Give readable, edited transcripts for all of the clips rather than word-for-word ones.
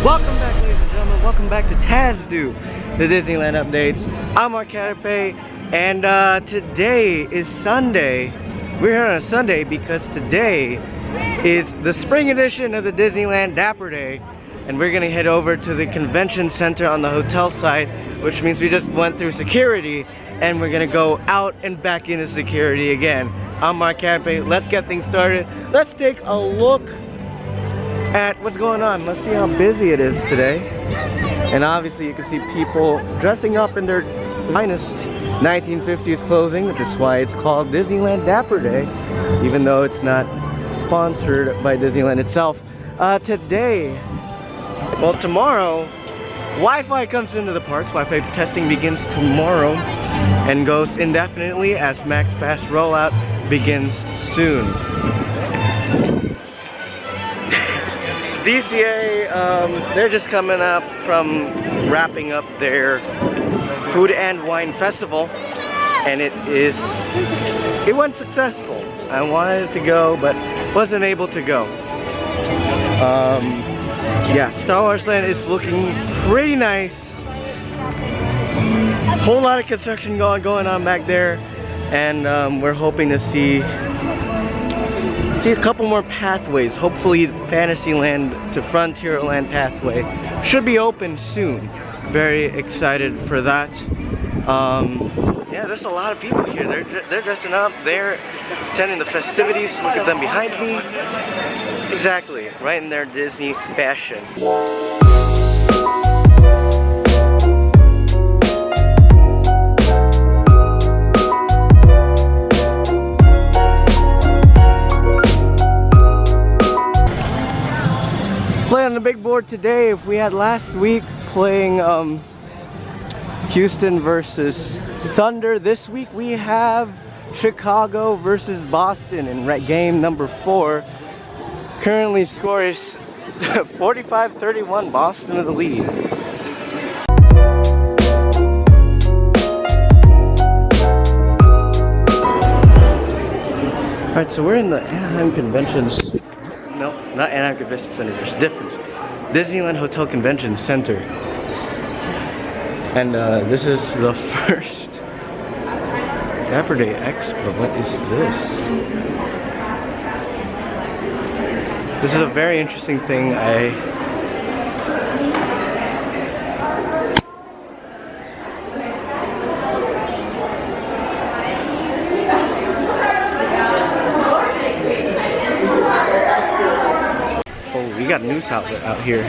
Welcome back, ladies and gentlemen. Welcome back to Tasdu, the Disneyland updates. I'm Mark Catape, and today is Sunday. We're here on a Sunday because today is the spring edition of the Disneyland Dapper Day, and we're gonna head over to the convention center on the hotel side, which means we just went through security, and we're gonna go out and back into security again. I'm Mark Catape. Let's get things started. Let's take a look at what's going on. Let's see how busy it is today. And obviously you can see people dressing up in their finest 1950s clothing, which is why it's called Disneyland Dapper Day, even though it's not sponsored by Disneyland itself. Tomorrow, Wi-Fi comes into the parks. Wi-Fi testing begins tomorrow and goes indefinitely as Max Pass rollout begins soon. DCA, they're just coming up from wrapping up their Food and Wine Festival, and it went successful. I wanted to go, but wasn't able to go. Yeah, Star Wars Land is looking pretty nice. Whole lot of construction going on back there, and we're hoping to see a couple more pathways. Hopefully Fantasyland to Frontierland pathway should be open soon. Very excited for that. Yeah, there's a lot of people here. They're dressing up. They're attending the festivities. Look at them behind me. Exactly, right in their Disney fashion. Play on the big board today. If we had last week playing Houston versus Thunder, this week we have Chicago versus Boston in game number 4. Currently score is 45-31, Boston in the lead. Alright, so we're in the Anaheim Conventions. No, not Anaheim Convention Center, there's a difference. Disneyland Hotel Convention Center. And this is the first Dapper Day Expo. What is this? This is a very interesting thing. We got a news outlet out here.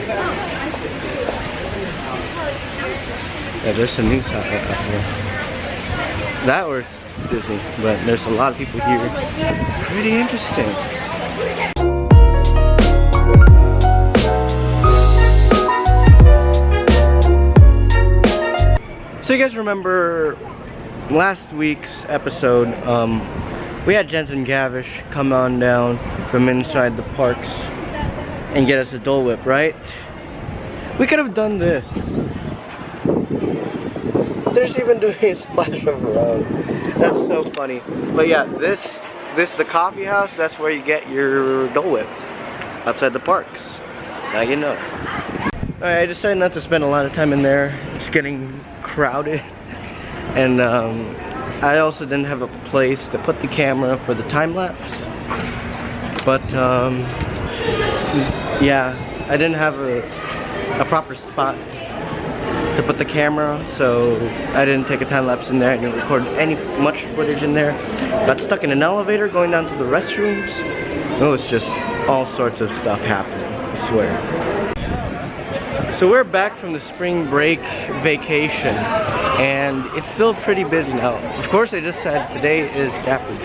Yeah, there's a news outlet out here. That works Disney, but there's a lot of people here. Pretty interesting. So you guys remember last week's episode, we had Jensen Gavish come on down from inside the parks and get us a Dole Whip, right? We could have done this. There's even doing a splash of around. That's so funny. But yeah, this the coffee house, that's where you get your Dole Whip. Outside the parks. Now you know. Alright, I decided not to spend a lot of time in there. It's getting crowded. And I also didn't have a place to put the camera for the time lapse. But yeah, I didn't have a proper spot to put the camera, so I didn't take a time lapse in there. I didn't record much footage in there. Got stuck in an elevator going down to the restrooms. It was just all sorts of stuff happening, I swear. So we're back from the spring break vacation, and it's still pretty busy now. Of course, I just said today is Dapper Day,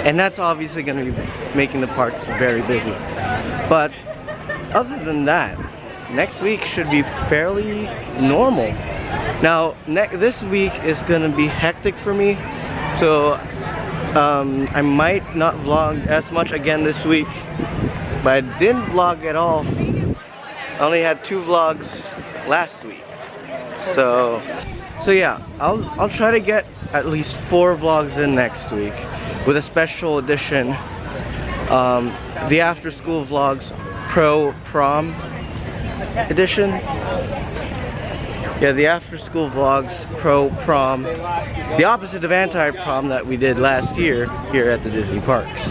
and that's obviously going to be making the parks very busy. But other than that, next week should be fairly normal. Now, this week is gonna be hectic for me, so I might not vlog as much again this week, but I didn't vlog at all. I only had 2 vlogs last week, so yeah, I'll try to get at least 4 vlogs in next week with a special edition, the after school vlogs pro prom edition. Yeah, the after school vlogs, pro prom, the opposite of anti-prom that we did last year here at the Disney parks.